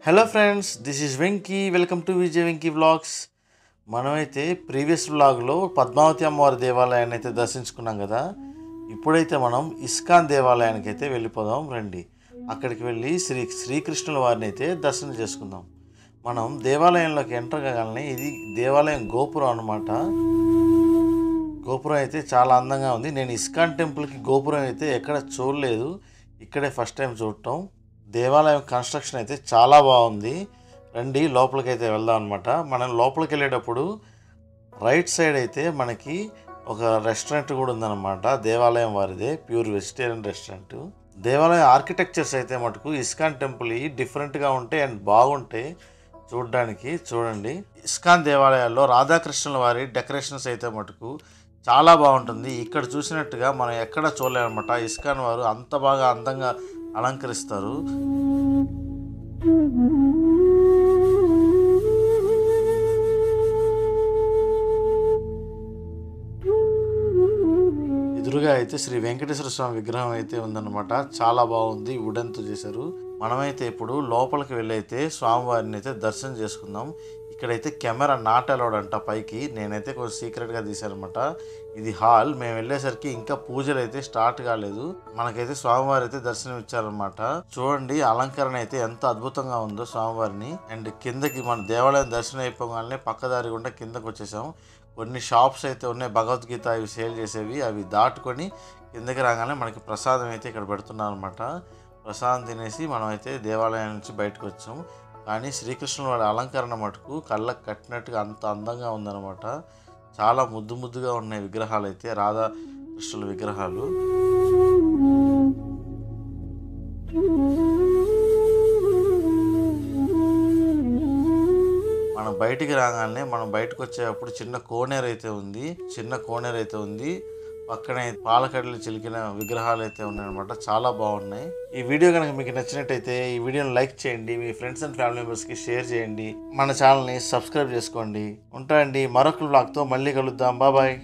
Hello friends, this is Venky. Welcome to Vijay Venky vlogs. మనమైతే previous వ్లాగ్లో పద్మావతి అమ్మవారి దేవాలయాన్ని అయితే దర్శించుకున్నాం కదా. ఇప్పుడైతే మనం ఇస్కాన్ దేవాలయానికి అయితే వెళ్ళిపోదాం రండి. అక్కడికి వెళ్ళి శ్రీకృష్ణుల వారిని అయితే దర్శనం చేసుకుందాం. మనం దేవాలయంలోకి ఎంటర్ కాగానే ఇది దేవాలయం గోపురం అన్నమాట. గోపురం అయితే చాలా అందంగా ఉంది. నేను ఇస్కాన్ టెంపుల్కి గోపురం అయితే ఎక్కడ చూడలేదు, ఇక్కడే ఫస్ట్ టైం చూడటం. దేవాలయం కన్స్ట్రక్షన్ అయితే చాలా బాగుంది. రండి లోపలికి అయితే వెళ్దాం అనమాట. మనం లోపలికి వెళ్ళేటప్పుడు రైట్ సైడ్ అయితే మనకి ఒక రెస్టారెంట్ కూడా ఉందన్నమాట. దేవాలయం వారిదే, ప్యూర్ వెజిటేరియన్ రెస్టారెంట్. దేవాలయం ఆర్కిటెక్చర్స్ అయితే మటుకు ఇస్కాన్ టెంపుల్ డిఫరెంట్గా ఉంటాయి అండ్ బాగుంటాయి చూడడానికి. చూడండి, ఇస్కాన్ దేవాలయాల్లో రాధాకృష్ణుల వారి డెకరేషన్స్ అయితే మటుకు చాలా బాగుంటుంది. ఇక్కడ చూసినట్టుగా మనం ఎక్కడ చూడలేమన్నమాట. ఇస్కాన్ వారు అంత బాగా అందంగా అలంకరిస్తారు. ఎదురుగా అయితే శ్రీ వెంకటేశ్వర స్వామి విగ్రహం అయితే ఉందన్నమాట. చాలా బాగుంది, వుడెన్తో చేశారు. మనమైతే ఇప్పుడు లోపలికి వెళ్ళైతే స్వామివారిని అయితే దర్శనం చేసుకుందాం. ఇక్కడైతే కెమెరా నాట్ అలౌడ్ అంట పైకి. నేనైతే కొంచెం సీక్రెట్గా తీశానమాట. ఇది హాల్. మేము వెళ్ళేసరికి ఇంకా పూజలు అయితే స్టార్ట్ కాలేదు. మనకైతే స్వామివారి అయితే దర్శనం ఇచ్చారనమాట. చూడండి, అలంకరణ అయితే ఎంత అద్భుతంగా ఉందో స్వామివారిని. అండ్ కిందకి మన దేవాలయం దర్శనం అయిపోగానే పక్కదారి గుండా కిందకి వచ్చేసాం. కొన్ని షాప్స్ అయితే ఉన్నాయి, భగవద్గీత ఇవి సేల్ చేసేవి. అవి దాటుకొని కిందకి రాగానే మనకి ప్రసాదం అయితే ఇక్కడ పెడుతున్నారు అనమాట. ప్రసాదం తినేసి మనం అయితే దేవాలయం నుంచి బయటకు వచ్చాం. కానీ శ్రీకృష్ణుల వారి అలంకరణ మటుకు కళ్ళకు కట్టినట్టుగా అంత అందంగా ఉందన్నమాట. చాలా ముద్దు ముద్దుగా ఉన్నాయి విగ్రహాలు అయితే, రాధాకృష్ణుల విగ్రహాలు. మనం బయటికి రాగానే మనం బయటకు వచ్చేటప్పుడు చిన్న కోనేరు అయితే ఉంది. పక్కనే పాలకడలు చిలికిన విగ్రహాలు అయితే ఉన్నాయన్నమాట. చాలా బాగున్నాయి. ఈ వీడియో కనుక మీకు నచ్చినట్టయితే ఈ వీడియోని లైక్ చేయండి, మీ ఫ్రెండ్స్ అండ్ ఫ్యామిలీ మెంబర్స్కి షేర్ చేయండి, మన ఛానల్ని సబ్స్క్రైబ్ చేసుకోండి. ఉంటాయండి, మరొక వ్లాగ్తో మళ్ళీ కలుద్దాం. బాయ్.